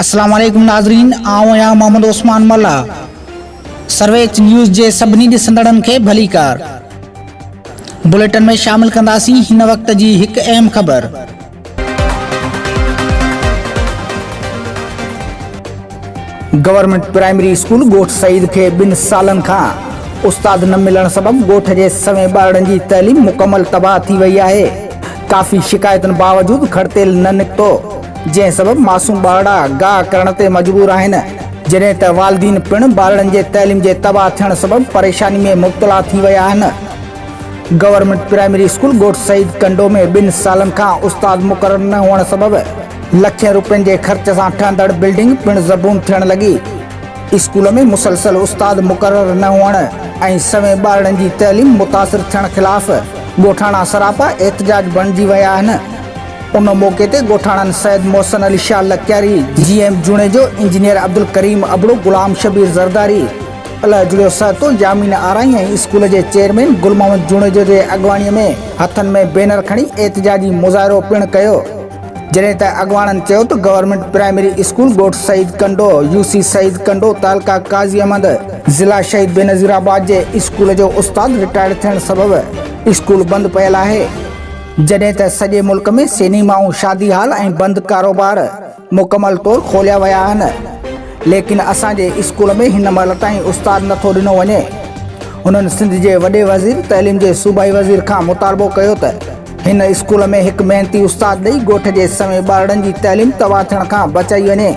अस्सलाम वालेकुम नाज़रीन, आऊं आहियां मोहम्मद उस्मान मल्ला। सर्वेच न्यूज़ जे सभिनी ॾिसंदड़नि खे भली कार। बुलेटिन में शामिल कंदासीं हिन वक्त जी हिकु अहम ख़बर। गवर्नमेंट प्राइमरी स्कूल ॻोठ सईद खे 2 सालनि खां उस्ताद न मिलण सबबि ॻोठ जे सवें ॿारनि जी तइलीम मुकमल तबाह थी वई आहे। काफ़ी शिकायतुनि बावजूदि खड़तेल न निकितो, जंहिं सबबि मासूम ॿारड़ा गाह करण ते मजबूर आहिनि, जॾहिं त वालिदीन पिणु ॿारनि जे तइलीम जे तबाह थियण सबबि परेशानी में मुब्तला थी विया आहिनि। गवर्नमेंट प्राइमरी स्कूल ॻोठ सईद कंडो में 2 सालनि खां उस्ताद मुक़रर न हुअण सबबि लखें रुपयनि जे ख़र्च सां ठहंदड़ बिल्डिंग पिणु ज़बून थियण लॻी। स्कूल में मुसलसल उस्ताद मुक़रर न हुअण ऐं सवें ॿारनि जी तइलीम मुतासिर थियण ख़िलाफ़ ॻोठाणा सरापा एहतजाज बणिजी विया आहिनि। उन मौक़े ते ॻोठाणनि सैयद मोहसिन अली शाह लकियारी, GM जुणेजो, इंजीनियर अब्दुल करीम अबड़ो, गुलाम शबीर ज़रदारी, अल्लाह जुड़ियो सहतो, जामीन आराई ऐं स्कूल जे चेयरमैन गुल मोहम्मद जुणेजो जे अॻवानीअ में हथनि में बैनर खणी एहतजाजी मुज़ाहिरो पिणु कयो। जॾहिं त अॻवाननि चयो त गवर्नमेंट प्राइमरी स्कूल ॻोठ सईद कंडो, UC सईद कंडो, तालका काज़ी अहमद, ज़िला शहीद बेनज़ीराबाद जे स्कूल जो उस्ताद रिटायर थियण सबबि स्कूल बंदि पियल आहे। जॾहिं त सॼे मुल्क में सिनेमाऊं, शादी हाल ऐं बंदि कारोबार मुकमल तौरु खोलिया विया आहिनि, लेकिन असांजे स्कूल में हिन महिल ताईं उस्ताद नथो ॾिनो वञे। हुननि सिंध जे वॾे वज़ीर तइलीम जे सूबाई वज़ीर खां मुतालबो कयो त हिन स्कूल में हिकु मेहनती उस्ताद ॾेई ॻोठ जे सवें ॿारनि जी तइलीम तबाह थियण खां बचाई वञे।